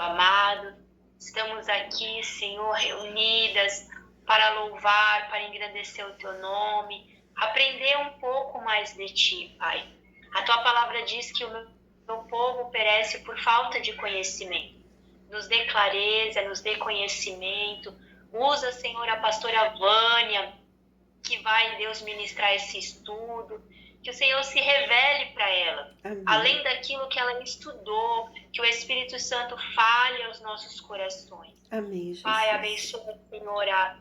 amado. Estamos aqui, Senhor, reunidas para louvar, para engrandecer o Teu nome, aprender um pouco mais de Ti, Pai. A Tua palavra diz que o meu povo perece por falta de conhecimento. Nos dê clareza, nos dê conhecimento. Usa, Senhor, a pastora Vânia, que vai, Deus, ministrar esse estudo. Que o Senhor se revele para ela. Amém. Além daquilo que ela estudou, que o Espírito Santo fale aos nossos corações. Amém, Jesus. Pai, abençoa, Senhor, a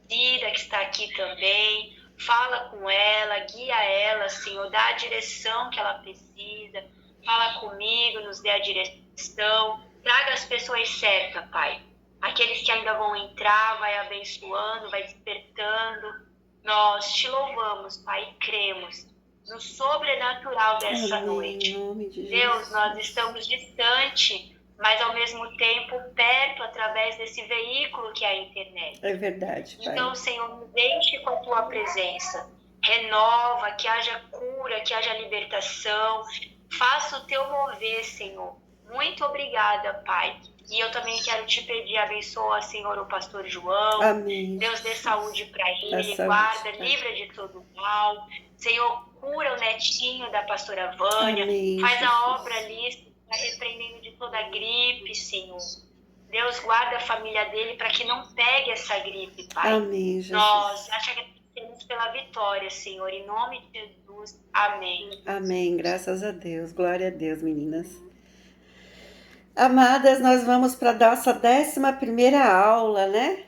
Cida que está aqui também. Fala com ela, guia ela, Senhor, dá a direção que ela precisa. Fala comigo, nos dê a direção. Traga as pessoas certas, Pai. Aqueles que ainda vão entrar, vai abençoando, vai despertando. Nós te louvamos, Pai, e cremos no sobrenatural dessa Amém, noite. em nome de Deus, Jesus. nós estamos distante, mas ao mesmo tempo perto através desse veículo que é a internet. É verdade, Pai. Então, Senhor, nos enche com a Tua presença. Renova, que haja cura, que haja libertação. Faça o Teu mover, Senhor. Muito obrigada, Pai. E eu também quero te pedir, abençoa, Senhor, o pastor João. Amém. Deus dê saúde para ele, saúde, guarda, Pai. livra de todo mal. Senhor, cura o netinho da pastora Vânia. Amém, Faz Jesus. a obra ali, está repreendendo de toda a gripe, Senhor. Deus guarda a família dele para que não pegue essa gripe, Pai. Amém, Jesus. Nós agradecemos pela vitória, Senhor. Em nome de Jesus. Amém. Amém, graças a Deus. Glória a Deus, meninas. Amadas, nós vamos para a nossa 11ª aula, né?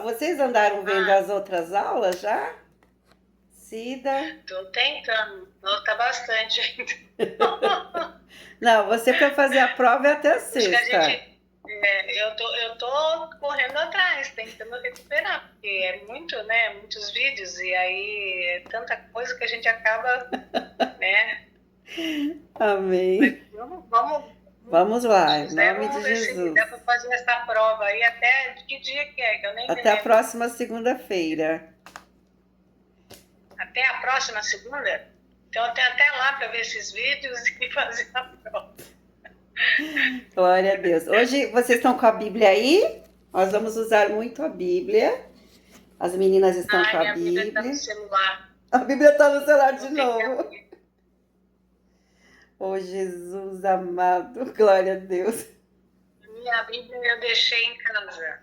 Vocês andaram vendo as outras aulas já? Cida? Tô tentando. Nota bastante ainda. Não, você para fazer a prova é até a sexta. Eu tô correndo atrás, tentando recuperar, porque é muito, né? Muitos vídeos, e aí é tanta coisa que a gente acaba, né? Amém. Vamos lá, em nome de Jesus. Se dá para fazer essa prova aí até que dia que é, que eu nem Até lembro. a próxima segunda-feira. Até a próxima segunda? Então eu tenho até lá para ver esses vídeos e fazer a prova. Glória a Deus. Hoje vocês estão com a Bíblia aí? Nós vamos usar muito a Bíblia. As meninas estão com a Bíblia. Está no celular. A Bíblia está no celular de novo. Oh, Jesus amado, glória a Deus. Minha Bíblia eu deixei em casa.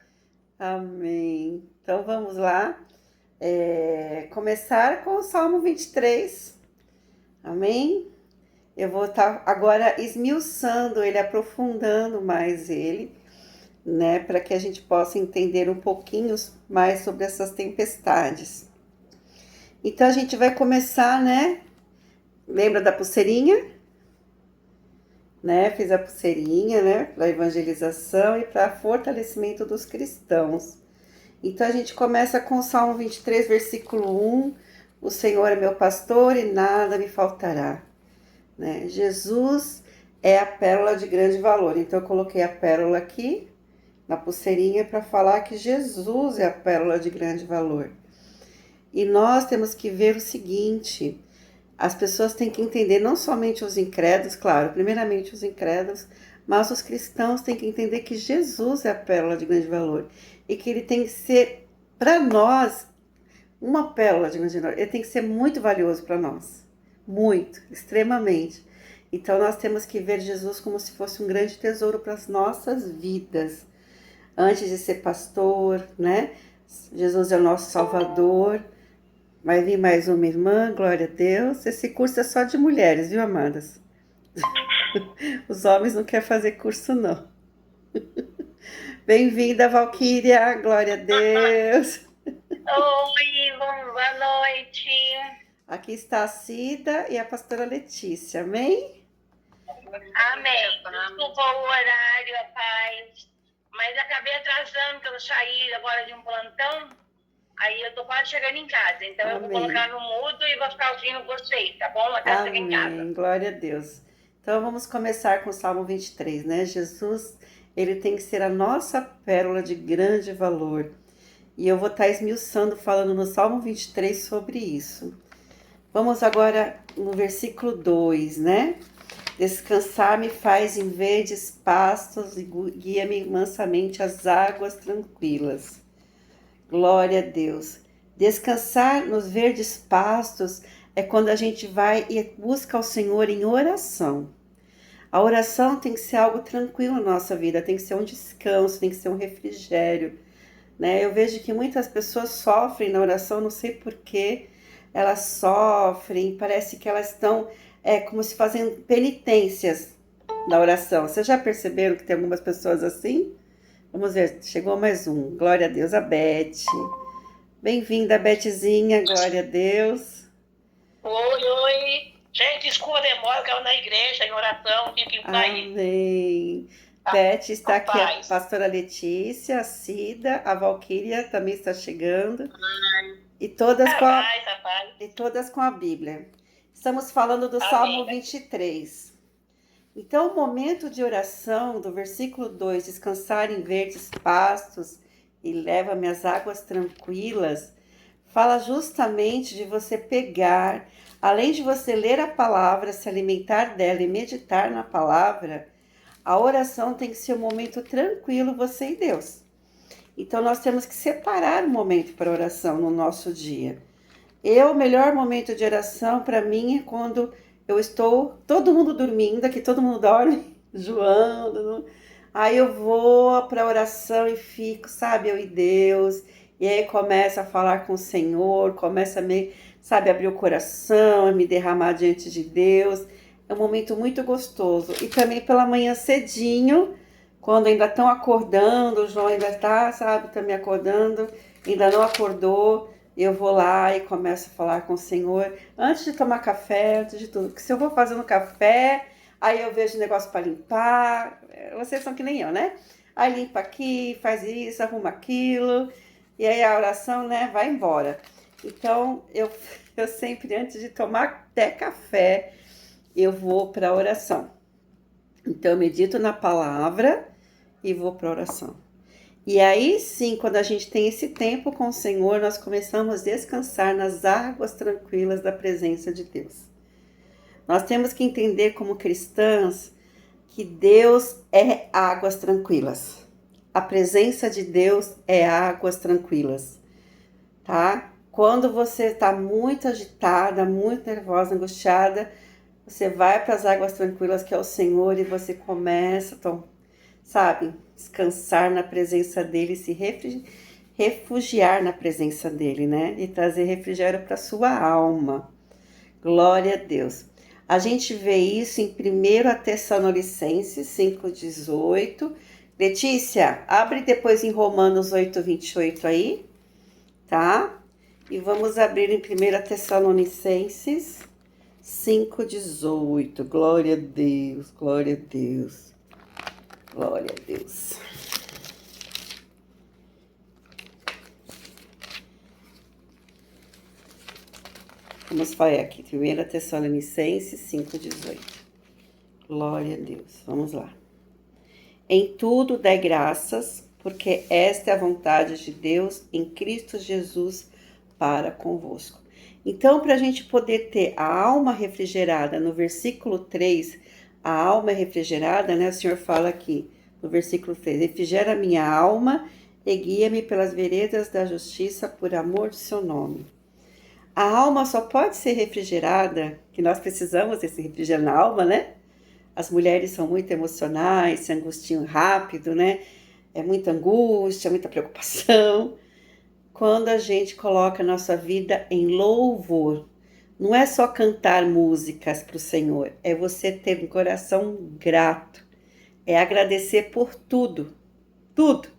Amém. Então vamos lá. Começar com o Salmo 23. Amém? Eu vou estar agora esmiuçando ele, aprofundando mais ele, né? Para que a gente possa entender um pouquinho mais sobre essas tempestades. Então a gente vai começar, né? Lembra da pulseirinha? Né? Fiz a pulseirinha, né? Para evangelização e para fortalecimento dos cristãos. Então a gente começa com o Salmo 23, versículo 1. O Senhor é meu pastor e nada me faltará. Né? Jesus é a pérola de grande valor. Então eu coloquei a pérola aqui na pulseirinha para falar que Jesus é a pérola de grande valor. E nós temos que ver o seguinte: as pessoas têm que entender, não somente os incrédulos, claro, primeiramente os incrédulos, mas os cristãos têm que entender que Jesus é a pérola de grande valor e que ele tem que ser, para nós, uma pérola de grande valor. Ele tem que ser muito valioso para nós, muito, extremamente. Então nós temos que ver Jesus como se fosse um grande tesouro para as nossas vidas. Antes de ser pastor, né? Jesus é o nosso Salvador. Vai vir mais uma irmã, glória a Deus. Esse curso é só de mulheres, viu, amadas? Os homens não querem fazer curso, não. Bem-vinda, Valquíria, glória a Deus. Oi, boa noite. Aqui está a Cida e a pastora Letícia, amém? Amém. Desculpa o horário, rapaz. Mas acabei atrasando, que eu saí agora de um plantão. Aí eu tô quase chegando em casa. Então Amém. Eu vou colocar no mudo e vou ficar ouvindo vocês, tá bom? Até chegar em casa. Amém, glória a Deus. Então vamos começar com o Salmo 23, né? Jesus, ele tem que ser a nossa pérola de grande valor. E eu vou estar esmiuçando, falando no Salmo 23 sobre isso. Vamos agora no versículo 2, né? Descansar me faz em verdes pastos e guia-me mansamente às águas tranquilas. Glória a Deus. Descansar nos verdes pastos é quando a gente vai e busca o Senhor em oração. A oração tem que ser algo tranquilo na nossa vida, tem que ser um descanso, tem que ser um refrigério, né? Eu vejo que muitas pessoas sofrem na oração, não sei por quê, elas sofrem, parece que elas estão como se fazendo penitências na oração. Vocês já perceberam que tem algumas pessoas assim? Vamos ver, chegou mais um. Glória a Deus, a Beth. Bem-vinda, Betezinha, glória a Deus. Oi, oi. Gente, desculpa a demora, que eu na igreja, em oração, tive que sair. Amém. Beth, está aqui a pastora Letícia, a Cida, a Valquíria também está chegando. E todas com a Bíblia. Estamos falando do Salmo 23. Então, o momento de oração do versículo 2, descansar em verdes pastos e leva-me às águas tranquilas, fala justamente de você pegar, além de você ler a palavra, se alimentar dela e meditar na palavra, a oração tem que ser um momento tranquilo, você e Deus. Então, nós temos que separar um momento para oração no nosso dia. O melhor momento de oração para mim é quando eu estou, todo mundo dormindo, aqui todo mundo dorme, zoando. Aí eu vou para a oração e fico, sabe, eu e Deus. E aí começo a falar com o Senhor, começo a abrir o coração, a me derramar diante de Deus. É um momento muito gostoso. E também pela manhã cedinho, quando ainda estão acordando, o João ainda está, também acordando, ainda não acordou. Eu vou lá e começo a falar com o Senhor, antes de tomar café, antes de tudo. Porque se eu vou fazendo café, aí eu vejo negócio para limpar, vocês são que nem eu, né? Aí limpa aqui, faz isso, arruma aquilo, e aí a oração, né, vai embora. Então, eu sempre, antes de tomar até café, eu vou para a oração. Então, eu medito na palavra e vou para a oração. E aí sim, quando a gente tem esse tempo com o Senhor, nós começamos a descansar nas águas tranquilas da presença de Deus. Nós temos que entender como cristãs que Deus é águas tranquilas. A presença de Deus é águas tranquilas, tá? Quando você está muito agitada, muito nervosa, angustiada, você vai para as águas tranquilas que é o Senhor e você começa a descansar na presença dele, se refugiar na presença dele, né? E trazer refrigério para sua alma. Glória a Deus. A gente vê isso em 1 Tessalonicenses 5,18. Letícia, abre depois em Romanos 8,28 aí, tá? E vamos abrir em 1 Tessalonicenses 5,18. Glória a Deus, glória a Deus. Glória a Deus. Vamos falar aqui, 1 Tessalonicenses 5,18. Glória a Deus. Vamos lá. Em tudo dai graças, porque esta é a vontade de Deus em Cristo Jesus para convosco. Então, para a gente poder ter a alma refrigerada, no versículo 3, a alma é refrigerada, né? O Senhor fala aqui no versículo 3, refrigera minha alma e guia-me pelas veredas da justiça por amor do seu nome. A alma só pode ser refrigerada, que nós precisamos desse refrigério na alma, né? As mulheres são muito emocionais, se angustiam rápido, né? É muita angústia, muita preocupação. Quando a gente coloca a nossa vida em louvor, não é só cantar músicas para o Senhor, é você ter um coração grato, é agradecer por tudo, tudo.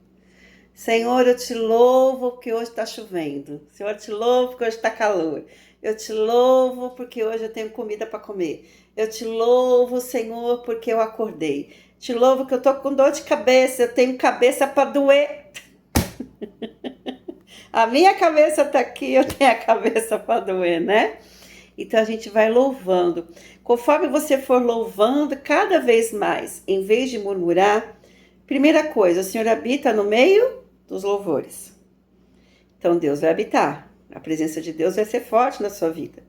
Senhor, eu te louvo porque hoje está chovendo. Senhor, eu te louvo porque hoje está calor. Eu te louvo porque hoje eu tenho comida para comer. Eu te louvo, Senhor, porque eu acordei. Te louvo que eu estou com dor de cabeça, eu tenho cabeça para doer. A minha cabeça está aqui, eu tenho a cabeça para doer, né? Então a gente vai louvando. Conforme você for louvando cada vez mais, em vez de murmurar, primeira coisa, o Senhor habita no meio dos louvores. Então Deus vai habitar. A presença de Deus vai ser forte na sua vida.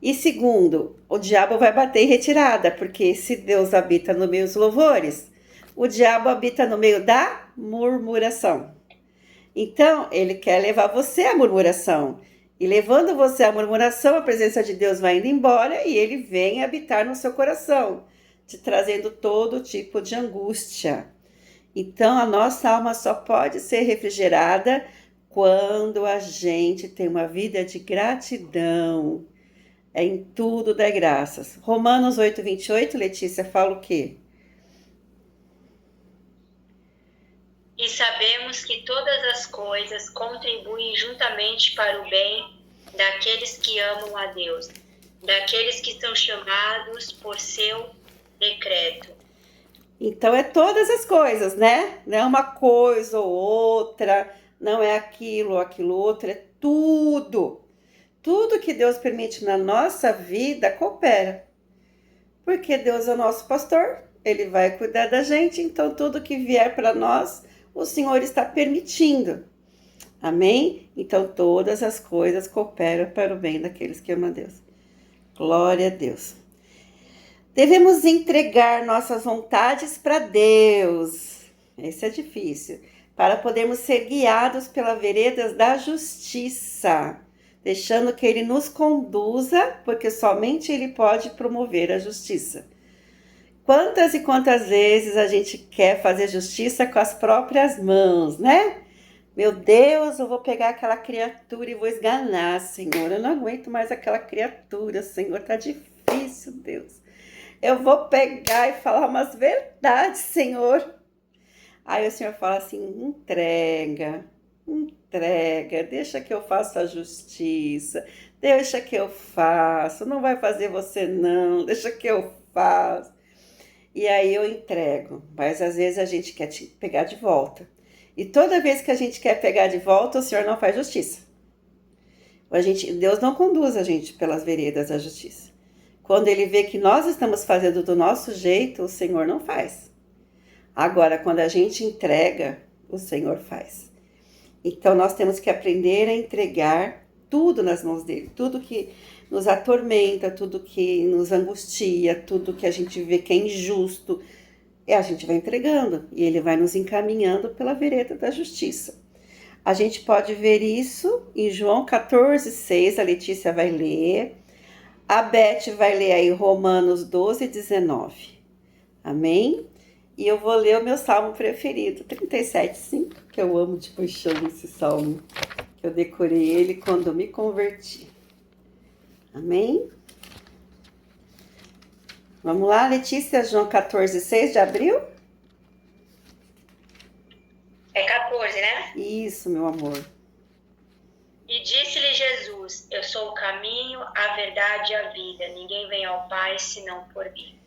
E segundo, o diabo vai bater em retirada, porque se Deus habita no meio dos louvores, o diabo habita no meio da murmuração. Então, ele quer levar você à murmuração. E levando você à murmuração, a presença de Deus vai indo embora e ele vem habitar no seu coração, te trazendo todo tipo de angústia. Então, a nossa alma só pode ser refrigerada quando a gente tem uma vida de gratidão. É em tudo dar graças. Romanos 8:28, Letícia, fala o quê? E sabemos que todas as coisas contribuem juntamente para o bem daqueles que amam a Deus, daqueles que são chamados por seu decreto. Então é todas as coisas, né? Não é uma coisa ou outra, não é aquilo ou aquilo outro, é tudo. Tudo que Deus permite na nossa vida coopera. Porque Deus é o nosso pastor, ele vai cuidar da gente, então tudo que vier para nós, o Senhor está permitindo. Amém? Então todas as coisas cooperam para o bem daqueles que amam a Deus. Glória a Deus. Devemos entregar nossas vontades para Deus. Esse é difícil. Para podermos ser guiados pelas veredas da justiça, deixando que Ele nos conduza, porque somente Ele pode promover a justiça. Quantas e quantas vezes a gente quer fazer justiça com as próprias mãos, né? Meu Deus, eu vou pegar aquela criatura e vou esganar, Senhor. Eu não aguento mais aquela criatura, Senhor. Tá difícil, Deus. Eu vou pegar e falar umas verdades, Senhor. Aí o Senhor fala assim, entrega, deixa que eu faça a justiça, deixa que eu faço, não vai fazer você não, deixa que eu faço. E aí eu entrego, mas às vezes a gente quer te pegar de volta. E toda vez que a gente quer pegar de volta, o Senhor não faz justiça. Deus não conduz a gente pelas veredas da justiça. Quando Ele vê que nós estamos fazendo do nosso jeito, o Senhor não faz. Agora, quando a gente entrega, o Senhor faz. Então, nós temos que aprender a entregar tudo nas mãos dele. Tudo que nos atormenta, tudo que nos angustia, tudo que a gente vê que é injusto, a gente vai entregando. E ele vai nos encaminhando pela vereda da justiça. A gente pode ver isso em João 14:6. A Letícia vai ler. A Beth vai ler aí Romanos 12:19. Amém? E eu vou ler o meu salmo preferido, 37:5, que eu amo de paixão esse salmo, que eu decorei ele quando me converti. Amém? Vamos lá, Letícia, João 14:6, já abriu? É 14, né? Isso, meu amor. E disse-lhe Jesus, eu sou o caminho, a verdade e a vida. Ninguém vem ao Pai senão por mim.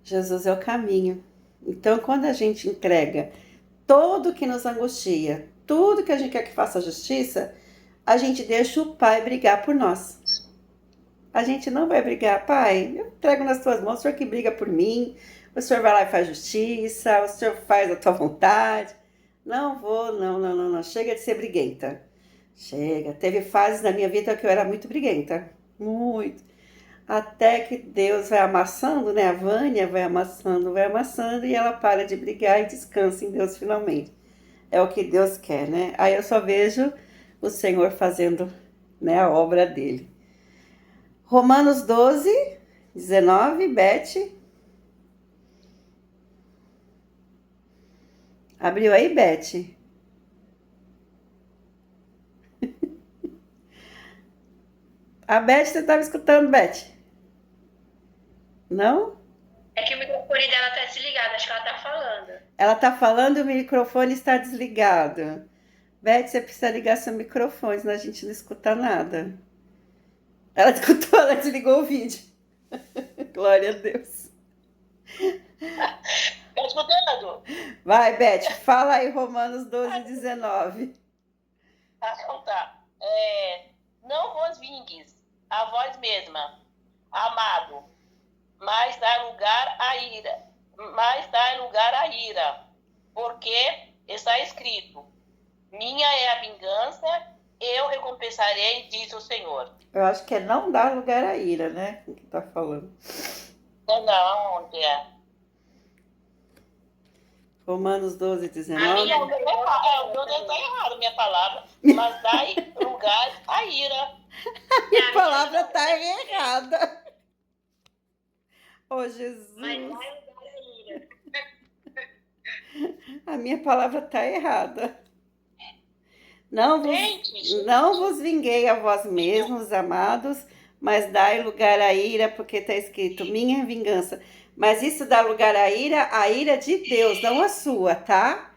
Jesus é o caminho. Então, quando a gente entrega tudo que nos angustia, tudo que a gente quer que faça justiça, a gente deixa o Pai brigar por nós. A gente não vai brigar, Pai, eu entrego nas tuas mãos, o Senhor que briga por mim, o Senhor vai lá e faz justiça, o Senhor faz a tua vontade. Não vou, não, chega de ser briguenta. Chega, teve fases na minha vida que eu era muito briguenta, muito. Até que Deus vai amassando, né? A Vânia vai amassando e ela para de brigar e descansa em Deus finalmente. É o que Deus quer, né? Aí eu só vejo o Senhor fazendo, né, a obra dele. Romanos 12:19, Beth. Abriu aí, Beth? A Beth, você estava escutando, Beth? Não? É que o microfone dela tá desligado, acho que ela tá falando. Ela está falando e o microfone está desligado. Beth, você precisa ligar seu microfone, senão a gente não escuta nada. Ela escutou, ela desligou o vídeo. Glória a Deus. Tá escutando? Vai, Beth, fala aí Romanos 12:19. Então tá. Não vos vingues a vós mesma, amado, mas dai lugar à ira, porque está escrito, minha é a vingança, eu recompensarei, diz o Senhor. Eu acho que é não dar lugar à ira, né? O que tá falando. Não, onde é? Romanos 12, A 19. minha O meu está errado, a minha palavra. Mas dai lugar à ira. A palavra tá errada. Oh, Jesus. Mas vai lugar à ira. A minha palavra tá errada. Não vos vinguei a vós mesmos, amados, mas dai lugar à ira, porque está escrito, minha é vingança. Mas isso dá lugar à ira de Deus, não a sua, tá?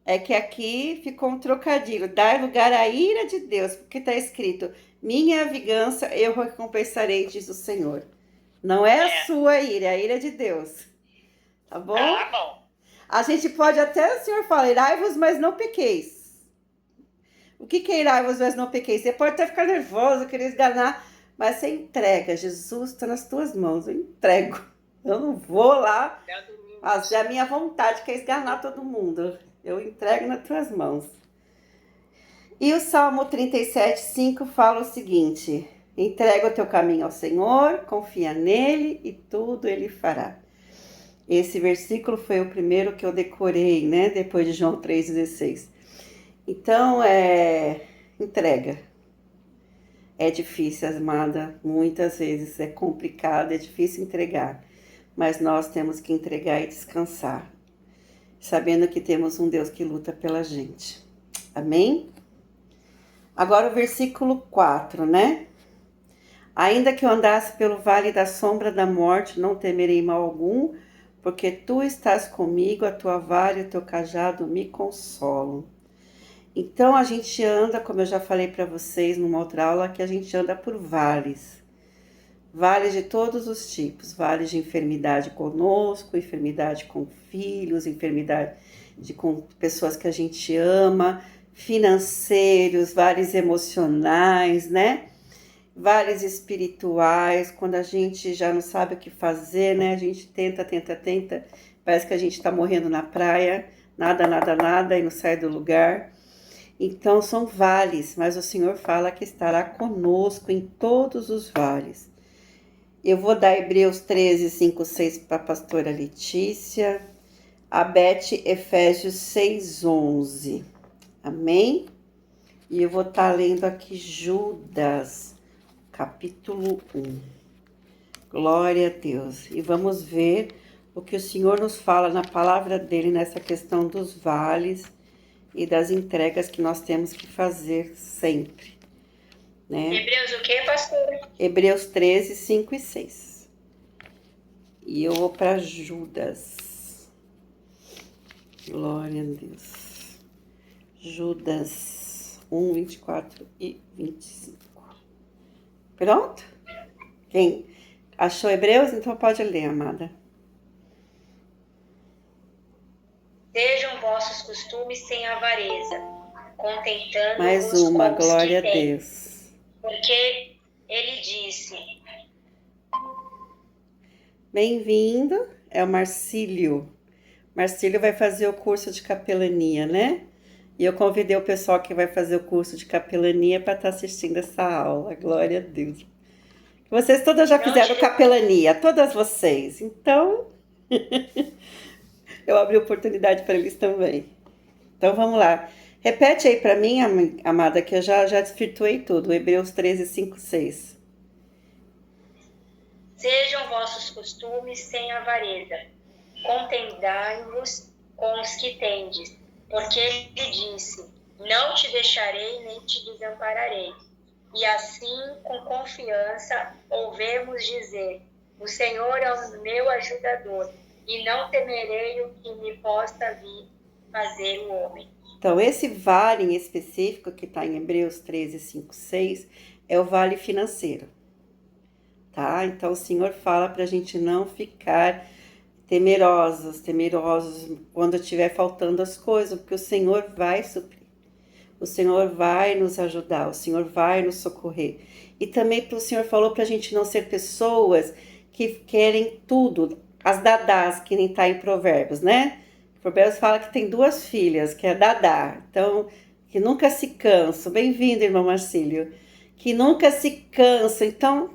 É que aqui ficou um trocadilho. Dai lugar à ira de Deus, porque está escrito, minha é a vingança, eu recompensarei, diz o Senhor. Não é a sua ira, é a ira de Deus. Tá bom? Tá bom. A gente pode até, o Senhor fala, irai-vos, mas não pequeis. O que é irai-vos, mas não pequeis? Você pode até ficar nervoso, querer esganar, mas você entrega. Jesus está nas tuas mãos, eu entrego. Eu não vou lá fazer a minha vontade, que é esganar todo mundo. Eu entrego nas tuas mãos. E o Salmo 37:5 fala o seguinte, entrega o teu caminho ao Senhor, confia nele e tudo ele fará. Esse versículo foi o primeiro que eu decorei, né? Depois de João 3,16. Então, entrega. É difícil, amada, muitas vezes é complicado, é difícil entregar. Mas nós temos que entregar e descansar, sabendo que temos um Deus que luta pela gente. Amém? Agora o versículo 4, né? Ainda que eu andasse pelo vale da sombra da morte, não temerei mal algum, porque tu estás comigo, a tua vara e o teu cajado me consolam. Então a gente anda, como eu já falei para vocês numa outra aula, que a gente anda por vales. Vales de todos os tipos, vales de enfermidade conosco, enfermidade com filhos, enfermidade com pessoas que a gente ama, financeiros, vales emocionais, né? Vales espirituais, quando a gente já não sabe o que fazer, né? A gente tenta, parece que a gente está morrendo na praia, nada, e não sai do lugar. Então são vales, mas o Senhor fala que estará conosco em todos os vales. Eu vou dar Hebreus 13, 5, 6 para a pastora Letícia. A Beth, Efésios 6, 11. Amém? E eu vou estar lendo aqui Judas, capítulo 1. Glória a Deus. E vamos ver o que o Senhor nos fala na palavra dele nessa questão dos vales e das entregas que nós temos que fazer sempre, né? Hebreus o quê, pastor? Hebreus 13, 5 e 6. E eu vou para Judas. Glória a Deus. Judas 1, 24 e 25. Pronto? Quem achou Hebreus? Então pode ler, amada. Sejam vossos costumes sem avareza, contentando-vos Mais uma, com os glória a que têm. Deus. Porque ele disse, Bem-vindo, é o Marcílio. Marcílio vai fazer o curso de capelania, né? E eu convidei o pessoal que vai fazer o curso de capelania para estar assistindo essa aula. Glória a Deus. Vocês todas já fizeram capelania, todas vocês. Então, eu abri oportunidade para eles também. Então, vamos lá. Repete aí para mim, amada, que eu já desvirtuei tudo. Hebreus 13, 5, 6. sejam vossos costumes sem avareza, contendai-vos com os que tendes, porque ele disse, não te deixarei nem te desampararei. E assim, com confiança, ouvemos dizer, o Senhor é o meu ajudador, e não temerei o que me possa vir fazer o homem. Então, esse vale em específico, que está em Hebreus 13, 5, 6, é o vale financeiro, tá? Então, o Senhor fala para a gente não ficar temerosos quando estiver faltando as coisas, porque o Senhor vai suprir. O Senhor vai nos ajudar, o Senhor vai nos socorrer. E também o Senhor falou para a gente não ser pessoas que querem tudo, as dadás, que nem está em Provérbios, né? Provérbios fala que tem 2 filhas, que é dadá. Então, que nunca se cansam. Bem-vindo, irmão Marcílio. Que nunca se cansam. Então,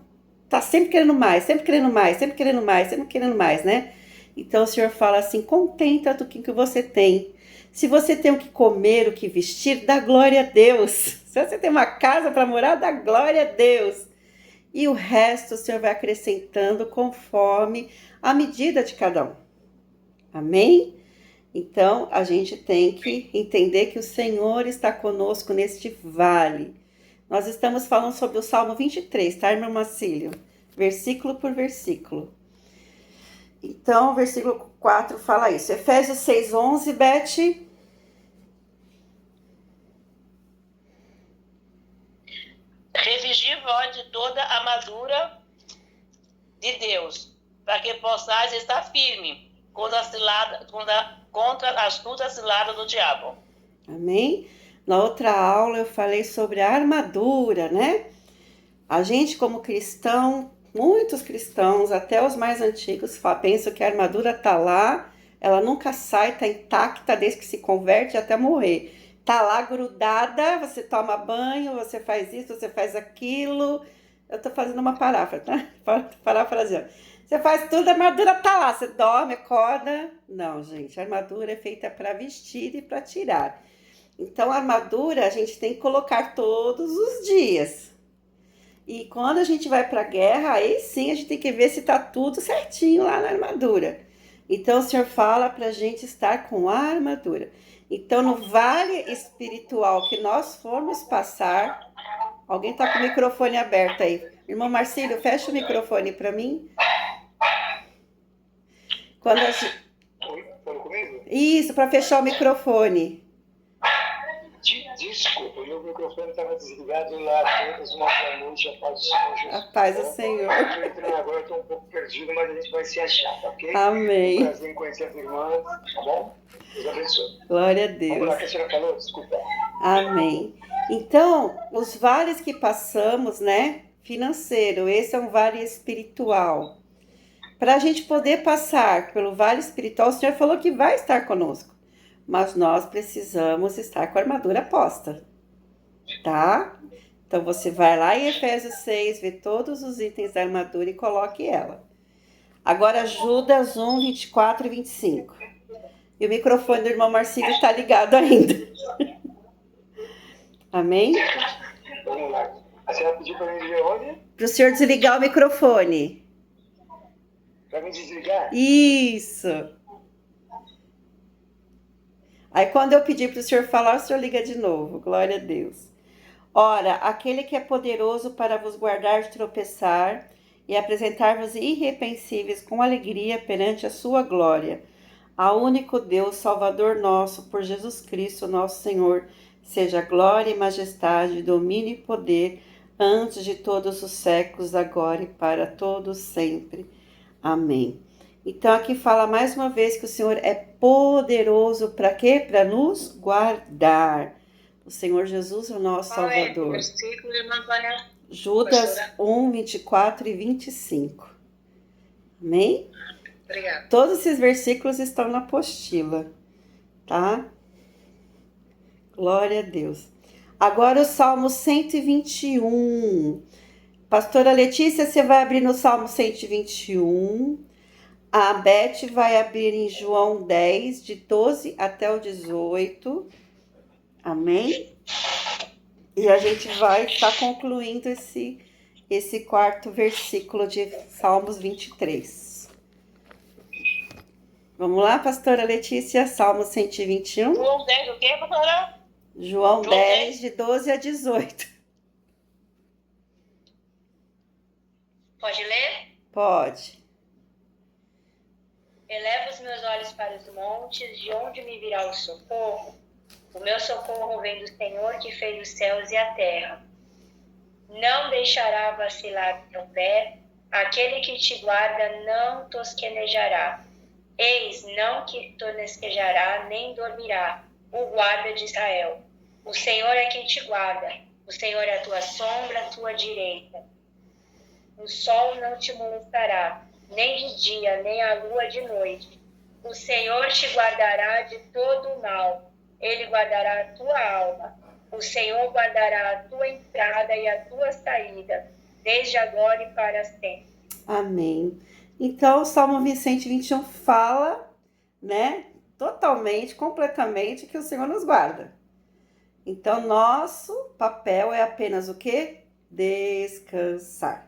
tá sempre querendo mais, sempre querendo mais, sempre querendo mais, sempre querendo mais, né? Então, o Senhor fala assim, contenta-te com o que você tem. Se você tem o que comer, o que vestir, dá glória a Deus. Se você tem uma casa para morar, dá glória a Deus. E o resto o Senhor vai acrescentando conforme a medida de cada um. Amém? Então, a gente tem que entender que o Senhor está conosco neste vale. Nós estamos falando sobre o Salmo 23, tá, irmão Marcílio? Versículo por versículo. Então, o versículo 4 fala isso. Efésios 6:11, Beth. Revigi vós de toda a armadura de Deus, para que possais estar firme contra a astuta cilada do diabo. Amém? Na outra aula eu falei sobre a armadura, né? A gente como cristão, muitos cristãos, até os mais antigos, pensam que a armadura tá lá, ela nunca sai, tá intacta desde que se converte até morrer. Tá lá grudada, você toma banho, você faz isso, você faz aquilo. Eu tô fazendo uma paráfrase, tá? Parafraseando. Você faz tudo, a armadura tá lá, você dorme, acorda. Não, gente, a armadura é feita para vestir e para tirar. Então, a armadura a gente tem que colocar todos os dias. E quando a gente vai para a guerra, aí sim a gente tem que ver se tá tudo certinho lá na armadura. Então, o Senhor fala para a gente estar com a armadura. Então, no vale espiritual que nós formos passar, alguém tá com o microfone aberto aí. Irmão Marcílio, fecha o microfone para mim. Quando a gente... Falou comigo? Isso, para fechar o microfone. Desculpa, meu microfone estava desligado lá todas, uma boa noite, a paz do Senhor Jesus. A paz do Senhor. Eu estou entrando agora, estou um pouco perdido, mas a gente vai se achar, tá ok? Amém. Um prazer em conhecer as irmãs, tá bom? Deus abençoe. Glória a Vamos lá, Deus. o que a senhora falou? Desculpa. Amém. Então, os vales que passamos, né? Financeiro, esse é um vale espiritual. Para a gente poder passar pelo vale espiritual, o Senhor falou que vai estar conosco. Mas nós precisamos estar com a armadura posta, tá? Então, você vai lá em Efésios 6, vê todos os itens da armadura e coloque ela. Agora, Judas 1, 24 e 25. E o microfone do irmão Marcílio está ligado ainda. Amém? Vamos lá. A senhora pediu para mim desligar onde? Para o senhor desligar o microfone. Para me desligar? Isso. Aí, quando eu pedir para o senhor falar, o senhor liga de novo. Glória a Deus. Ora, aquele que é poderoso para vos guardar de tropeçar e apresentar-vos irrepreensíveis com alegria perante a sua glória. Ao único Deus, Salvador nosso, por Jesus Cristo, nosso Senhor, seja glória e majestade, domínio e poder, antes de todos os séculos, agora e para todos sempre. Amém. Então, aqui fala mais uma vez que o Senhor é poderoso para quê? Para nos guardar. O Senhor Jesus é o nosso Salvador. Versículo, irmã Antônia. Judas 1, 24 e 25. Amém? Obrigada. Todos esses versículos estão na apostila, tá? Glória a Deus. Agora o Salmo 121. Pastora Letícia, você vai abrir no Salmo 121. A Beth vai abrir em João 10, de 12 até o 18. Amém? E a gente vai estar concluindo esse quarto versículo de Salmos 23. Vamos lá, pastora Letícia, Salmo 121. João 10, o quê, pastora? João 10, de 12 a 18. Pode ler? Pode. Elevo os meus olhos para os montes, de onde me virá o socorro? O meu socorro vem do Senhor que fez os céus e a terra. Não deixará vacilar teu pé, aquele que te guarda não tosquenejará. Eis, não que tosquenejará, nem dormirá, o guarda de Israel. O Senhor é quem te guarda, o Senhor é a tua sombra, a tua direita. O sol não te molestará, nem de dia, nem a lua de noite. O Senhor te guardará de todo o mal. Ele guardará a tua alma. O Senhor guardará a tua entrada e a tua saída, desde agora e para sempre. Amém. Então, o Salmo 121 fala, né, totalmente, completamente, que o Senhor nos guarda. Então, nosso papel é apenas o quê? Descansar.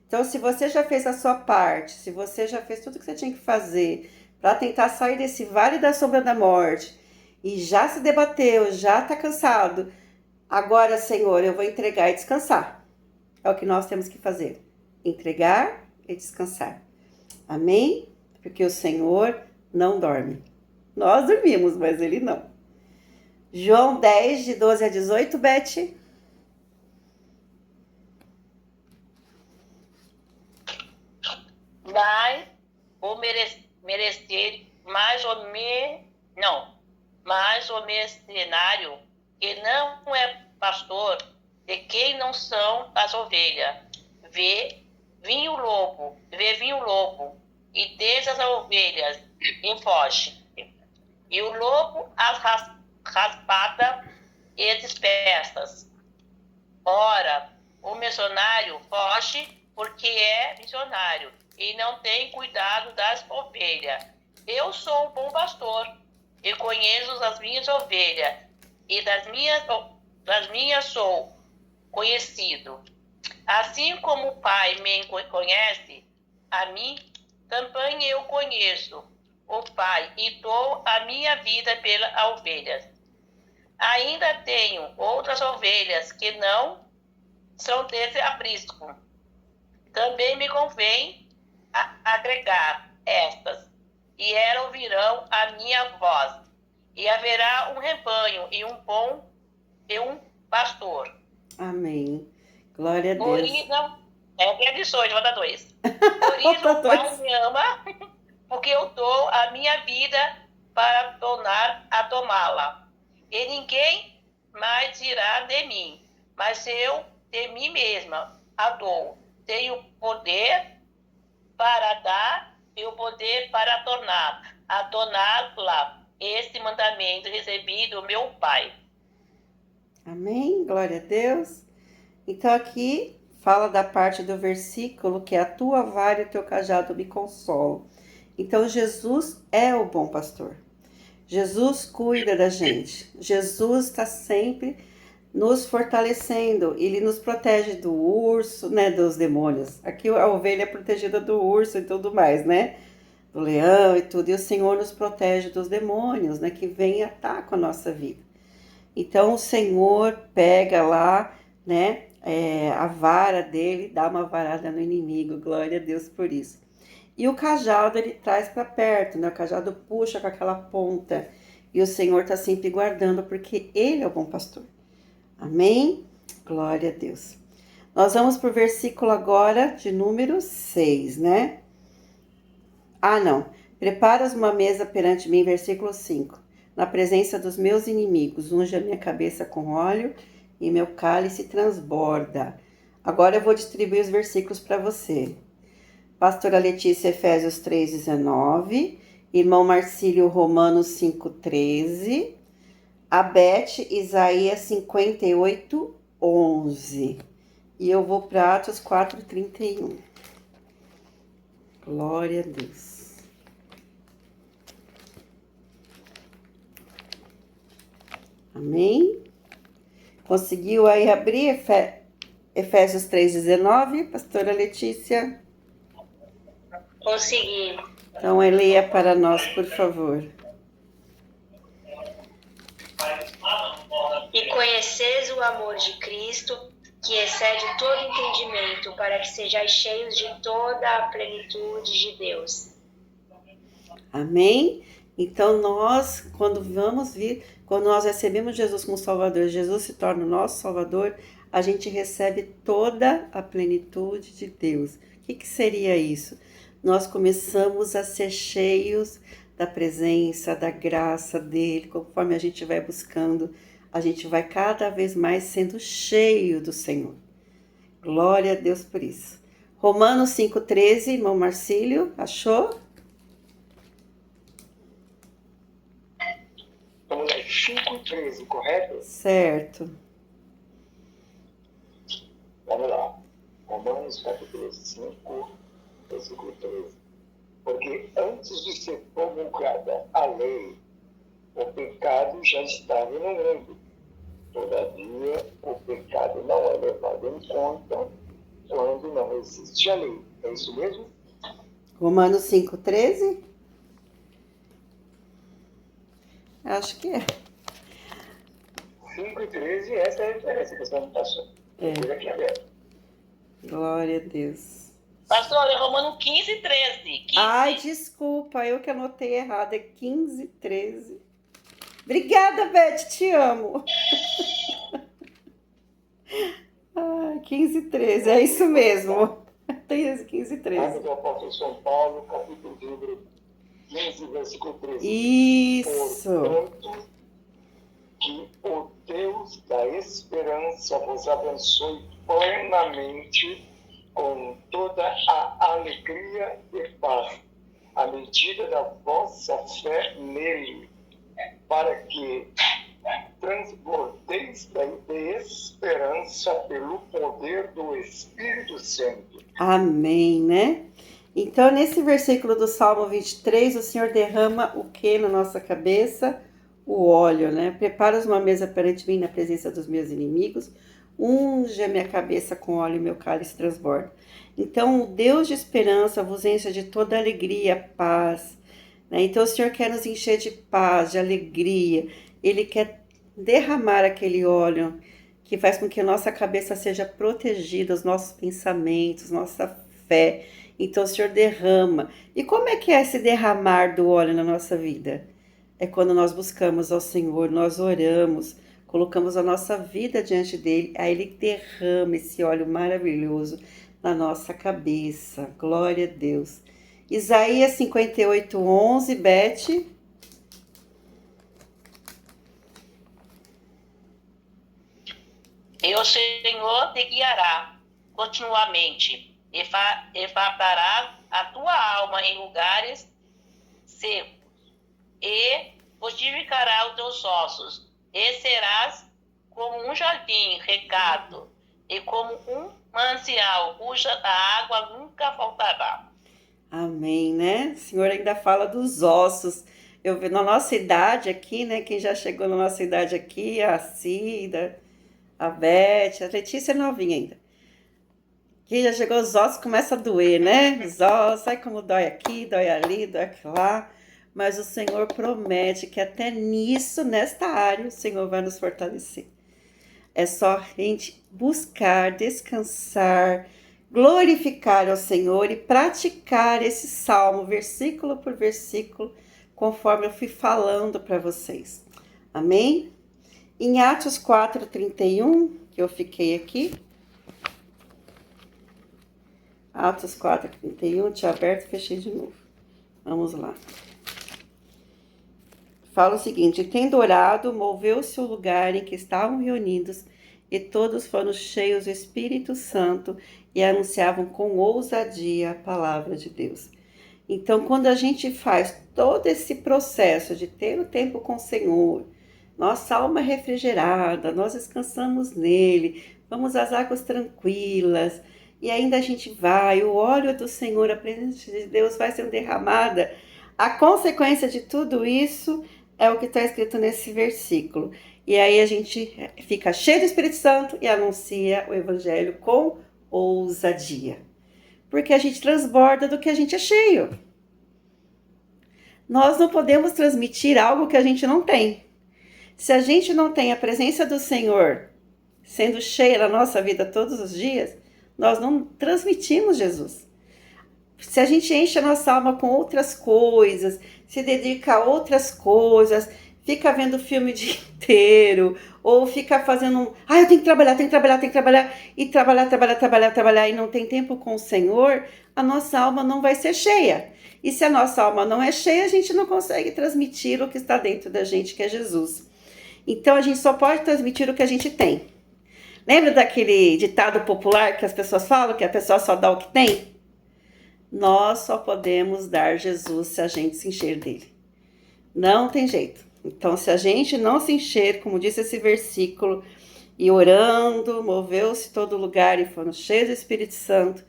Então, se você já fez a sua parte, se você já fez tudo que você tinha que fazer para tentar sair desse vale da sombra da morte e já se debateu, já está cansado, agora, Senhor, eu vou entregar e descansar. É o que nós temos que fazer. Entregar e descansar. Amém? Porque o Senhor não dorme. Nós dormimos, mas Ele não. João 10, de 12 a 18, Beth. Mas o merecer, mas o mercenário que não é pastor, de quem não são as ovelhas, vê vinho lobo, e deixa as ovelhas em foge. E o lobo as raspada e dispersas. Ora, o missionário foge porque é missionário e não tem cuidado das ovelhas. Eu sou um bom pastor e conheço as minhas ovelhas, e das minhas sou conhecido. Assim como o Pai me conhece, a mim também eu conheço o Pai e dou a minha vida pelas ovelhas. Ainda tenho outras ovelhas que não são desse aprisco. Também me convém agregar estas, e elas ouvirão a minha voz. E haverá um rebanho e um pastor. Amém. Glória a Deus. Por isso, é lições, vou dar 2. Por isso o Pai me ama, porque eu dou a minha vida para tornar a tomá-la. E ninguém mais dirá de mim, mas eu de mim mesma a dou. Tenho poder para dar e o poder para torná-la. Este mandamento recebi do meu Pai. Amém, glória a Deus. Então aqui fala da parte do versículo que é a tua vara e o teu cajado me consolam. Então Jesus é o bom pastor. Jesus cuida da gente. Jesus está sempre nos fortalecendo. Ele nos protege do urso, né, dos demônios. Aqui a ovelha é protegida do urso e tudo mais, né? Do leão e tudo. E o Senhor nos protege dos demônios, né, que vêm e atacam a nossa vida. Então o Senhor pega lá, né, a vara dele, dá uma varada no inimigo. Glória a Deus por isso. E o cajado ele traz para perto, né? O cajado puxa com aquela ponta. E o Senhor está sempre guardando, porque Ele é o bom pastor. Amém? Glória a Deus. Nós vamos para o versículo agora de número 6, né? Não. Preparas uma mesa perante mim, versículo 5. Na presença dos meus inimigos, unge a minha cabeça com óleo e meu cálice transborda. Agora eu vou distribuir os versículos para você. Pastora Letícia, Efésios 3,19. Irmão Marcílio, Romanos 5,13. A Beth, Isaías 58:11. E eu vou para Atos 4:31. Glória a Deus. Amém? Conseguiu aí abrir Efésios 3,19, pastora Letícia? Consegui. Então, leia para nós, por favor. E conheceis o amor de Cristo, que excede todo entendimento, para que sejais cheios de toda a plenitude de Deus. Amém? Então, nós, quando nós recebemos Jesus como Salvador, Jesus se torna o nosso Salvador, a gente recebe toda a plenitude de Deus. O que seria isso? Nós começamos a ser cheios da presença, da graça dele, conforme a gente vai buscando, a gente vai cada vez mais sendo cheio do Senhor. Glória a Deus por isso. Romanos 5,13, irmão Marcílio, achou? Vamos lá, 5:13, correto? Certo. Vamos lá. Romanos capítulo 5, versículo 13. Porque antes de ser promulgada a lei, o pecado já estava no mundo. Todavia, o pecado não é levado em conta quando não existe a lei. É isso mesmo? Romanos 5:13? Acho que é. 5:13, essa é a referência que você não passou. Procura aqui aberto. Glória a Deus. Pastor, é Romano 15:13. 15. Ai, desculpa, eu que anotei errado. É 15:13. Obrigada, Beth, te amo. Ai, 15:13, é isso mesmo. 15:13. Atos do Apóstolo São Paulo, capítulo de número 15, versículo 13. Isso. Portanto, que o Deus da esperança vos abençoe plenamente com toda a alegria e paz, à medida da vossa fé nele, para que transbordeis de esperança pelo poder do Espírito Santo. Amém, né? Então, nesse versículo do Salmo 23, o Senhor derrama o que na nossa cabeça? O óleo, né? Preparas uma mesa perante mim na presença dos meus inimigos, unge a minha cabeça com óleo e meu cálice transborda. Então, o Deus de esperança vos encha de toda alegria, paz, né? Então, o Senhor quer nos encher de paz, de alegria. Ele quer derramar aquele óleo que faz com que a nossa cabeça seja protegida, os nossos pensamentos, nossa fé. Então, o Senhor derrama. E como é que é esse derramar do óleo na nossa vida? É quando nós buscamos ao Senhor, nós oramos, colocamos a nossa vida diante dele, aí ele derrama esse óleo maravilhoso na nossa cabeça. Glória a Deus. Isaías 58:11, Beth. E o Senhor te guiará continuamente e fartará a tua alma em lugares secos e fortificará os teus ossos, e serás como um jardim regado e como um manancial cuja água nunca faltará. Amém, né? O Senhor ainda fala dos ossos. Eu vi na nossa idade aqui, né? Quem já chegou na nossa idade aqui, a Cida, a Beth, a Letícia é novinha ainda. Quem já chegou, os ossos começam a doer, né? Os ossos, sabe como dói aqui, dói ali, dói lá. Mas o Senhor promete que até nisso, nesta área, o Senhor vai nos fortalecer. É só a gente buscar, descansar, glorificar ao Senhor e praticar esse salmo, versículo por versículo, conforme eu fui falando para vocês. Amém? Em Atos 4:31, que eu fiquei aqui. Atos 4:31, tinha aberto e fechei de novo. Vamos lá. Fala o seguinte: tendo orado, moveu-se o lugar em que estavam reunidos, e todos foram cheios do Espírito Santo e anunciavam com ousadia a palavra de Deus. Então, quando a gente faz todo esse processo de ter o tempo com o Senhor, nossa alma é refrigerada, nós descansamos nele, vamos às águas tranquilas, e ainda a gente vai, o óleo do Senhor, a presença de Deus vai sendo derramada. A consequência de tudo isso é o que está escrito nesse versículo. E aí a gente fica cheio do Espírito Santo e anuncia o Evangelho com ousadia. Porque a gente transborda do que a gente é cheio. Nós não podemos transmitir algo que a gente não tem. Se a gente não tem a presença do Senhor sendo cheia na nossa vida todos os dias, nós não transmitimos Jesus. Se a gente enche a nossa alma com outras coisas, se dedica a outras coisas, fica vendo filme o dia inteiro, ou fica fazendo eu tenho que trabalhar, e trabalhar, e não tem tempo com o Senhor, a nossa alma não vai ser cheia. E se a nossa alma não é cheia, a gente não consegue transmitir o que está dentro da gente, que é Jesus. Então, a gente só pode transmitir o que a gente tem. Lembra daquele ditado popular que as pessoas falam, que a pessoa só dá o que tem? Nós só podemos dar Jesus se a gente se encher dele. Não tem jeito. Então, se a gente não se encher, como disse esse versículo, e orando, moveu-se todo lugar e foram cheios do Espírito Santo,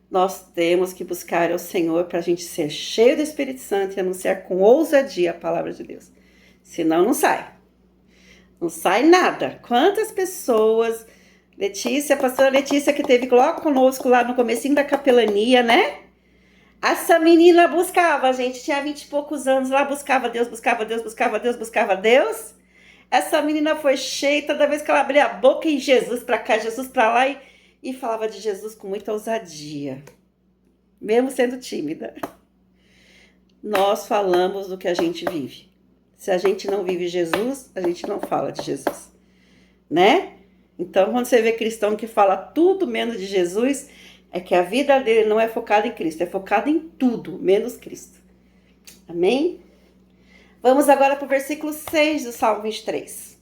nós temos que buscar ao Senhor para a gente ser cheio do Espírito Santo e anunciar com ousadia a palavra de Deus. Senão, não sai. Não sai nada. Quantas pessoas, Letícia, a pastora Letícia, que teve logo conosco lá no comecinho da capelania, né? Essa menina buscava, gente, tinha 20 e poucos anos lá, buscava Deus, buscava Deus, buscava Deus, buscava Deus. Essa menina foi cheia, toda vez que ela abria a boca em Jesus para cá, Jesus para lá, e falava de Jesus com muita ousadia, mesmo sendo tímida. Nós falamos do que a gente vive. Se a gente não vive Jesus, a gente não fala de Jesus, né? Então, quando você vê cristão que fala tudo menos de Jesus, é que a vida dele não é focada em Cristo, é focada em tudo, menos Cristo. Amém? Vamos agora para o versículo 6 do Salmo 23.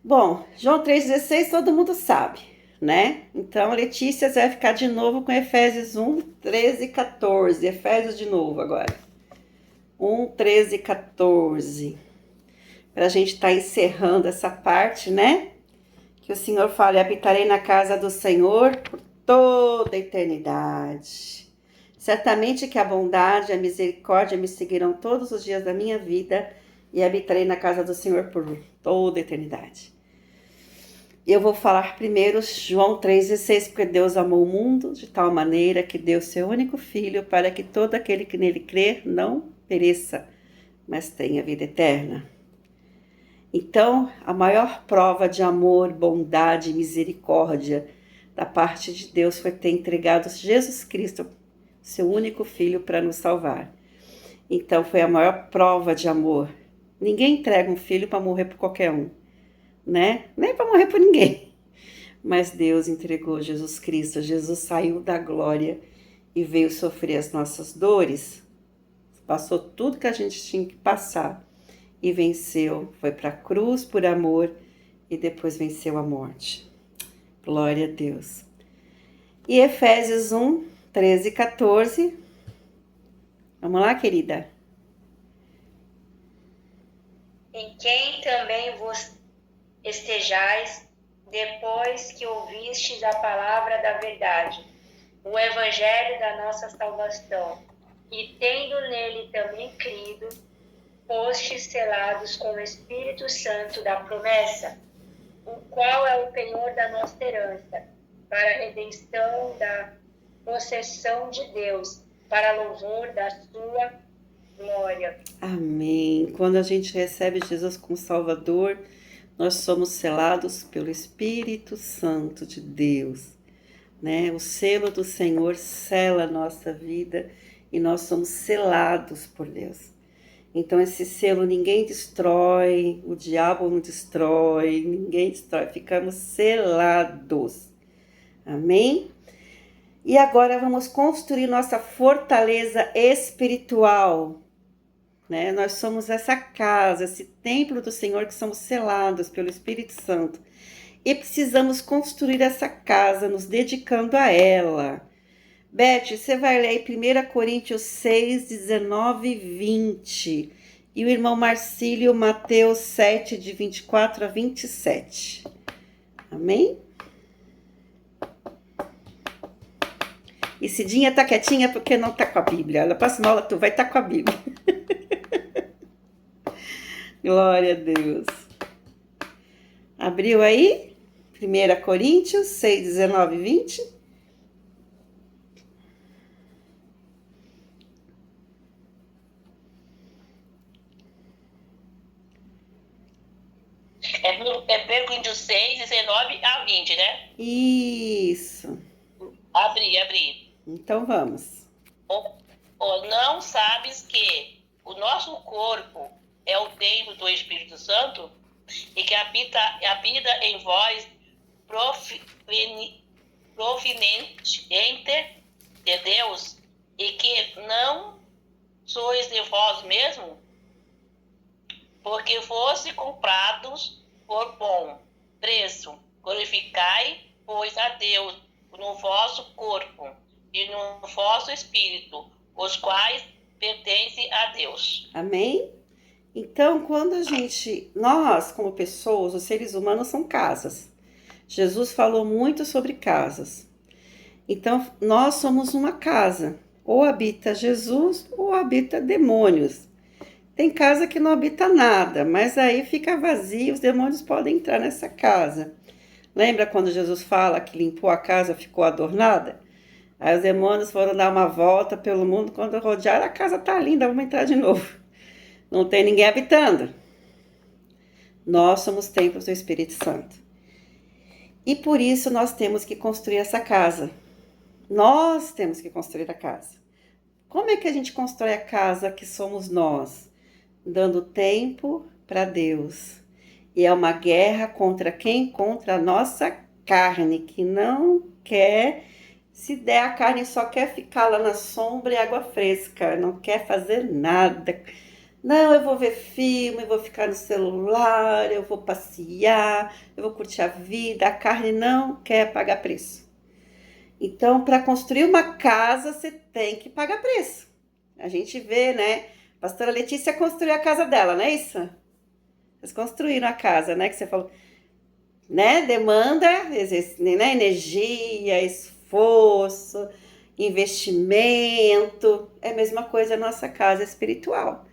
Bom, João 3,16 todo mundo sabe, né? Então, Letícia vai ficar de novo com Efésios 1, 13 e 14. Efésios de novo agora. 1, 13 e 14. Para a gente estar encerrando essa parte, né? Que o Senhor fala, habitarei na casa do Senhor por toda a eternidade. Certamente que a bondade e a misericórdia me seguirão todos os dias da minha vida e habitarei na casa do Senhor por toda a eternidade. Eu vou falar primeiro João 3,16, porque Deus amou o mundo de tal maneira que deu seu único Filho para que todo aquele que nele crer não pereça, mas tenha vida eterna. Então, a maior prova de amor, bondade e misericórdia da parte de Deus foi ter entregado Jesus Cristo, seu único Filho, para nos salvar. Então, foi a maior prova de amor. Ninguém entrega um filho para morrer por qualquer um, né? Nem para morrer por ninguém. Mas Deus entregou Jesus Cristo. Jesus saiu da glória e veio sofrer as nossas dores. Passou tudo que a gente tinha que passar e venceu. Foi para a cruz por amor e depois venceu a morte. Glória a Deus. E Efésios 1, 13 e 14. Vamos lá, querida? Em quem também vos estejais, depois que ouvistes a palavra da verdade, o evangelho da nossa salvação, e tendo nele também crido, fostes selados com o Espírito Santo da promessa, o qual é o penhor da nossa herança, para a redenção da possessão de Deus, para louvor da sua glória. Amém. Quando a gente recebe Jesus como Salvador, nós somos selados pelo Espírito Santo de Deus, né? O selo do Senhor sela a nossa vida e nós somos selados por Deus. Então, esse selo ninguém destrói, o diabo não destrói, ninguém destrói, ficamos selados. Amém? E agora vamos construir nossa fortaleza espiritual, né? Nós somos essa casa, esse templo do Senhor que somos selados pelo Espírito Santo. E precisamos construir essa casa, nos dedicando a ela. Beth, você vai ler aí 1 Coríntios 6, 19 e 20. E o irmão Marcílio, Mateus 7, de 24 a 27. Amém? E Cidinha tá quietinha porque não tá com a Bíblia. Na próxima aula tu vai estar com a Bíblia. Glória a Deus. Abriu aí? 1 Coríntios 6, 19 e 20. É 1 Coríntios 6, 19 a 20, né? Isso. Abri. Então vamos. Ou não sabes que o nosso corpo é o templo do Espírito Santo e que habita em vós proveniente de Deus e que não sois de vós mesmo, porque fosse comprados por bom preço. Glorificai, pois, a Deus no vosso corpo e no vosso espírito, os quais pertencem a Deus. Amém? Então, nós como pessoas, os seres humanos são casas. Jesus falou muito sobre casas. Então, nós somos uma casa. Ou habita Jesus ou habita demônios. Tem casa que não habita nada, mas aí fica vazio, os demônios podem entrar nessa casa. Lembra quando Jesus fala que limpou a casa, ficou adornada? Aí os demônios foram dar uma volta pelo mundo, quando rodearam, a casa tá linda, vamos entrar de novo. Não tem ninguém habitando. Nós somos templos do Espírito Santo. E por isso nós temos que construir essa casa. Nós temos que construir a casa. Como é que a gente constrói a casa que somos nós? Dando tempo para Deus. E é uma guerra contra quem? Contra a nossa carne, que não quer, se der a carne, só quer ficar lá na sombra e água fresca, não quer fazer nada. Não, eu vou ver filme, eu vou ficar no celular, eu vou passear, eu vou curtir a vida. A carne não quer pagar preço. Então, para construir uma casa, você tem que pagar preço. A gente vê, né? A pastora Letícia construiu a casa dela, não é isso? Vocês construíram a casa, né? Que você falou, né? Demanda, né? Energia, esforço, investimento. É a mesma coisa a nossa casa espiritual.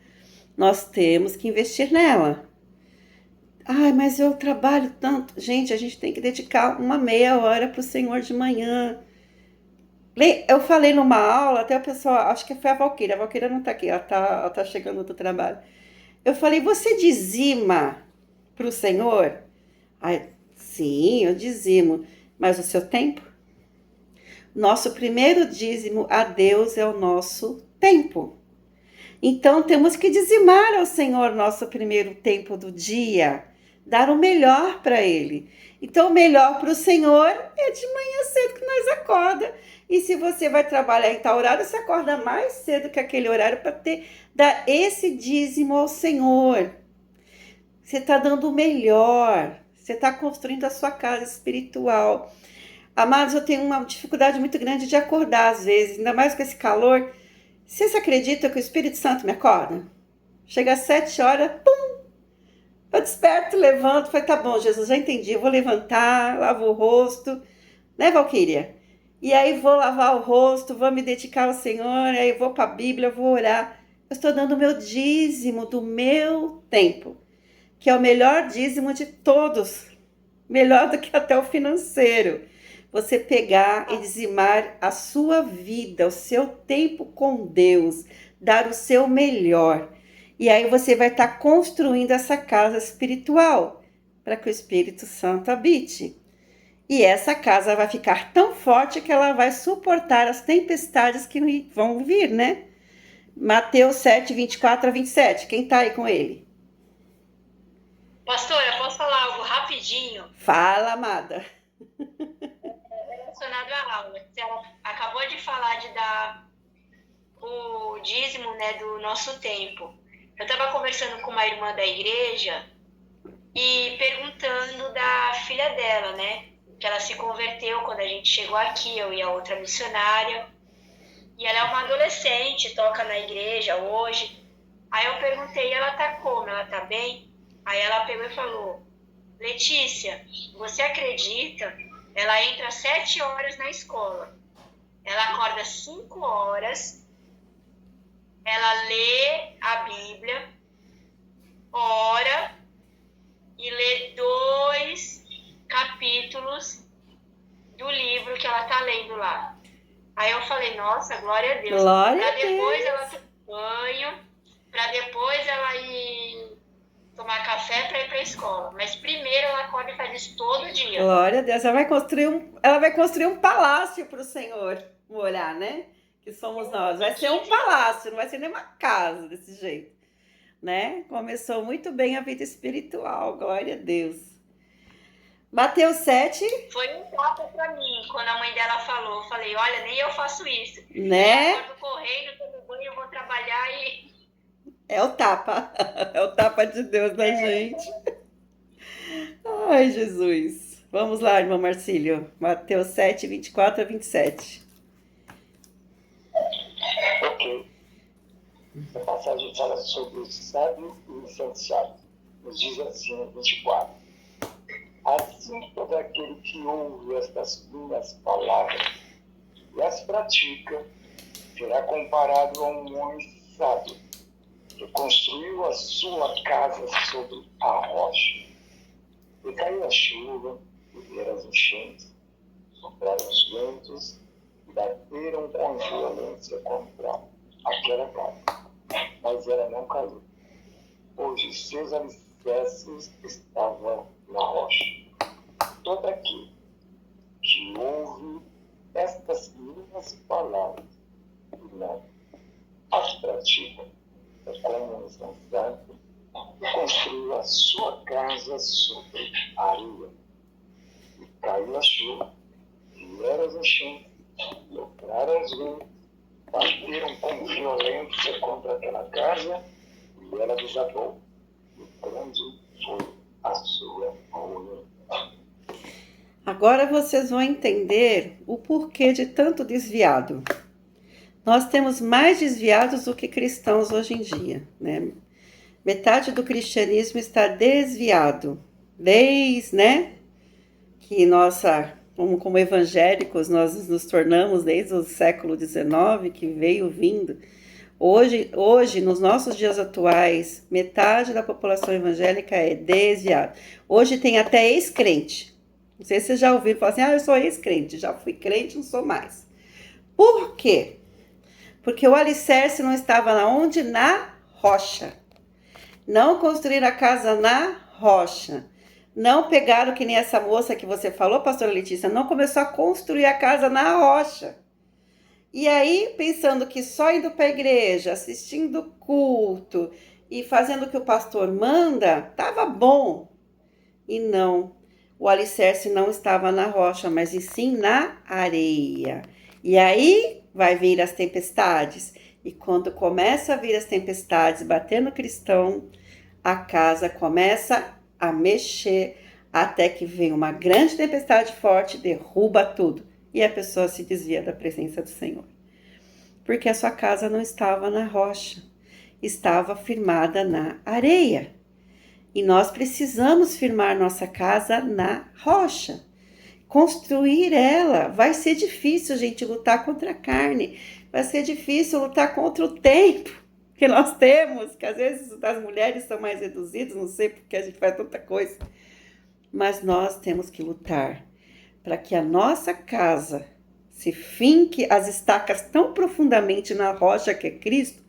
Nós temos que investir nela. Ai, mas eu trabalho tanto. Gente, a gente tem que dedicar uma meia hora para o Senhor de manhã. Eu falei numa aula, até o pessoal, acho que foi a Valquíria não está aqui, ela tá chegando do trabalho. Eu falei, você dizima para o Senhor? Ai, sim, eu dizimo, mas o seu tempo? Nosso primeiro dízimo a Deus é o nosso tempo. Então, temos que dizimar ao Senhor nosso primeiro tempo do dia, dar o melhor para Ele. Então, o melhor para o Senhor é de manhã cedo que nós acorda. E se você vai trabalhar em tal horário, você acorda mais cedo que aquele horário para dar esse dízimo ao Senhor. Você está dando o melhor. Você está construindo a sua casa espiritual. Amados, eu tenho uma dificuldade muito grande de acordar às vezes, ainda mais com esse calor. Vocês acreditam que o Espírito Santo me acorda? Chega às 7 horas, pum! Eu desperto, levanto, falei, tá bom, Jesus, já entendi, eu vou levantar, lavo o rosto, né, Valquíria? E aí vou lavar o rosto, vou me dedicar ao Senhor, aí vou para a Bíblia, vou orar. Eu estou dando o meu dízimo do meu tempo, que é o melhor dízimo de todos, melhor do que até o financeiro. Você pegar e dizimar a sua vida, o seu tempo com Deus, dar o seu melhor. E aí você vai estar construindo essa casa espiritual, para que o Espírito Santo habite. E essa casa vai ficar tão forte que ela vai suportar as tempestades que vão vir, né? Mateus 7, 24 a 27. Quem tá aí com ele? Pastora, posso falar algo rapidinho? Fala, amada. Relacionado à aula. Ela acabou de falar de dar o dízimo, né, do nosso tempo. Eu estava conversando com uma irmã da igreja e perguntando da filha dela, né? Que ela se converteu quando a gente chegou aqui, eu e a outra missionária. E ela é uma adolescente, toca na igreja hoje. Aí eu perguntei, ela tá como? Ela tá bem? Aí ela pegou e falou, Letícia, você acredita? Ela entra às 7 horas na escola. Ela acorda às 5 horas. Ela lê a Bíblia, ora e lê 2 capítulos do livro que ela tá lendo lá. Aí eu falei, nossa, glória a Deus. Glória pra a depois Deus. ela tomar banho, pra depois ela ir tomar café para ir para a escola. Mas primeiro ela acorda e faz isso todo dia. Glória a Deus. Ela vai construir um palácio para o Senhor morar, né? Que somos nós. Vai ser um palácio, não vai ser nem uma casa desse jeito, né? Começou muito bem a vida espiritual. Glória a Deus. Mateus 7. Foi um tapa para mim quando a mãe dela falou. Eu falei, olha, nem eu faço isso. Né? Eu acordo correndo, tomo banho, eu vou trabalhar e... É o tapa. É o tapa de Deus na gente. Ai, Jesus. Vamos lá, irmão Marcílio. Mateus 7, 24 a 27. Ok. A passagem fala sobre o sábio e o insensato. Nos diz assim, no 24. Assim todo aquele que ouve estas minhas palavras e as pratica, será comparado a um homem sábio, que construiu a sua casa sobre a rocha. E caiu a chuva, e vieram as enchentes, sopraram os ventos, e bateram com violência contra aquela casa. Mas ela não caiu, pois os seus alicerces estavam na rocha. Todo aquele que ouve estas minhas palavras e não as pratica, é como um insensato que construiu a sua casa sobre a areia. E caiu a chuva, vieram as enchentes, sopraram os ventos, bateram com violência contra aquela casa e ela desabou. E grande foi a sua ruína. Agora vocês vão entender o porquê de tanto desviado. Nós temos mais desviados do que cristãos hoje em dia, né? Metade do cristianismo está desviado, desde, né, que como evangélicos, nós nos tornamos desde o século XIX, que veio vindo. Hoje, nos nossos dias atuais, metade da população evangélica é desviada. Hoje tem até ex-crente. Não sei se vocês já ouviram falar assim, eu sou ex-crente, já fui crente, não sou mais. Por quê? Porque o alicerce não estava na onde? Na rocha. Não construir a casa na rocha. Não pegaram, que nem essa moça que você falou, pastora Letícia, não começou a construir a casa na rocha. E aí, pensando que só indo para a igreja, assistindo culto e fazendo o que o pastor manda, estava bom. E não, o alicerce não estava na rocha, mas e sim na areia. E aí vai vir as tempestades. E quando começa a vir as tempestades, bater no cristão, a casa começa a mexer, até que vem uma grande tempestade forte, derruba tudo. E a pessoa se desvia da presença do Senhor. Porque a sua casa não estava na rocha, estava firmada na areia. E nós precisamos firmar nossa casa na rocha. Construir ela. Vai ser difícil, gente, lutar contra a carne. Vai ser difícil lutar contra o tempo que nós temos, que às vezes as mulheres são mais reduzidas, não sei porque a gente faz tanta coisa. Mas nós temos que lutar para que a nossa casa se finque as estacas tão profundamente na rocha que é Cristo,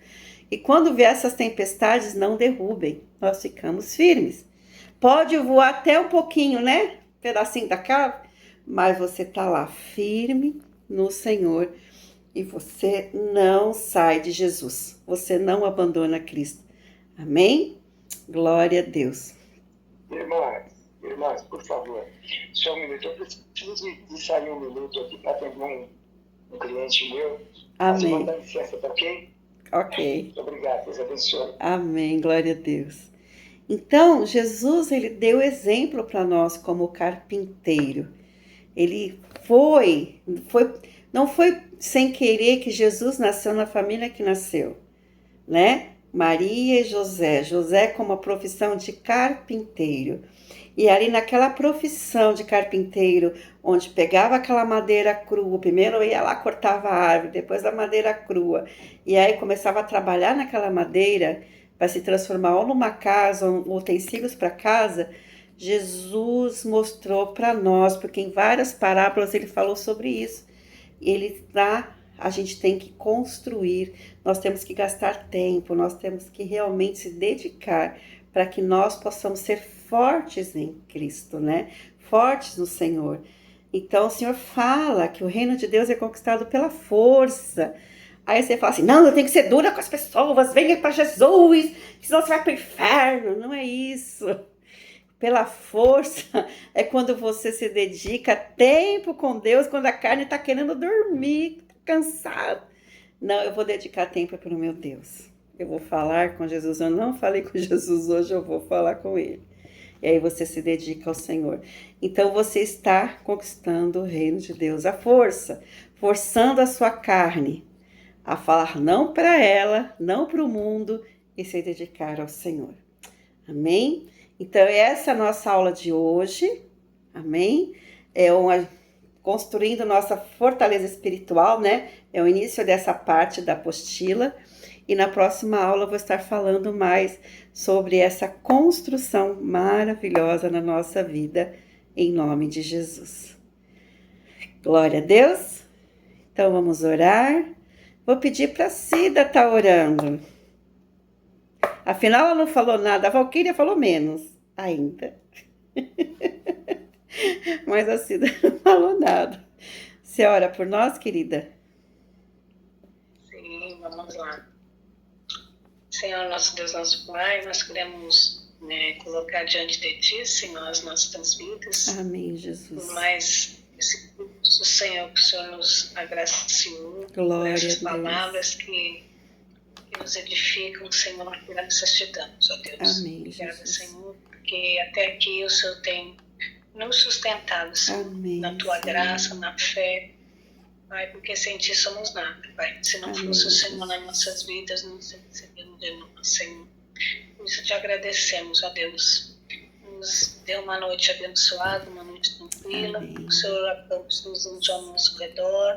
e quando vier essas tempestades não derrubem, nós ficamos firmes. Pode voar até um pouquinho, né? Pedacinho da casa, mas você está lá firme no Senhor e você não sai de Jesus. Você não abandona Cristo. Amém? Glória a Deus. Irmãs, por favor, só um minuto. Eu preciso de sair um minuto aqui para atender um cliente meu. Amém. Vou dar licença, tá ok? Ok. Muito obrigado, Deus abençoe. Amém, glória a Deus. Então, Jesus, ele deu exemplo para nós como carpinteiro. Ele não foi sem querer que Jesus nasceu na família que nasceu, né? Maria e José. José com uma profissão de carpinteiro. E ali naquela profissão de carpinteiro, onde pegava aquela madeira crua, primeiro ia lá, cortava a árvore, depois a madeira crua, e aí começava a trabalhar naquela madeira para se transformar ou numa casa, ou utensílios para casa, Jesus mostrou para nós, porque em várias parábolas ele falou sobre isso. A gente tem que construir, nós temos que gastar tempo, nós temos que realmente se dedicar para que nós possamos ser fortes em Cristo, né? Fortes no Senhor. Então o Senhor fala que o reino de Deus é conquistado pela força. Aí você fala assim, não, eu tenho que ser dura com as pessoas, venha para Jesus, senão você vai para o inferno. Não é isso. Pela força é quando você se dedica tempo com Deus, quando a carne está querendo dormir, está cansado. Não, eu vou dedicar tempo para o meu Deus. Eu vou falar com Jesus. Eu não falei com Jesus hoje, eu vou falar com Ele. E aí você se dedica ao Senhor. Então você está conquistando o reino de Deus. A força, forçando a sua carne. a falar não para ela, não para o mundo e se dedicar ao Senhor. Amém? Então, essa é a nossa aula de hoje. Amém? Construindo nossa fortaleza espiritual, né? É o início dessa parte da apostila. E na próxima aula eu vou estar falando mais sobre essa construção maravilhosa na nossa vida, em nome de Jesus. Glória a Deus. Então vamos orar. Vou pedir para a Cida estar orando. Afinal, ela não falou nada. A Valquíria falou menos ainda. Mas a Cida não falou nada. Você ora por nós, querida? Sim, vamos lá. Senhor, nosso Deus, nosso Pai, nós queremos colocar diante de Ti, Senhor, as nossas vidas. Amém, Jesus. Mas esse curso, Senhor, que o Senhor nos agraciou, Glória essas a Deus. palavras que nos edificam, Senhor, graças te damos, ó Deus. Amém, Obrigada, Jesus. Senhor, porque até aqui o Senhor tem nos sustentado, Senhor, Amém, na Tua Senhor. graça, na fé. Pai, porque sem Ti somos nada, Pai. Se não Amém, fosse o Senhor Jesus. nas nossas vidas, não seríamos de nós, Senhor. Por isso te agradecemos, ó Deus. Nos deu uma noite abençoada, uma noite tranquila. Amém. O Senhor acampa os anjos ao nosso redor.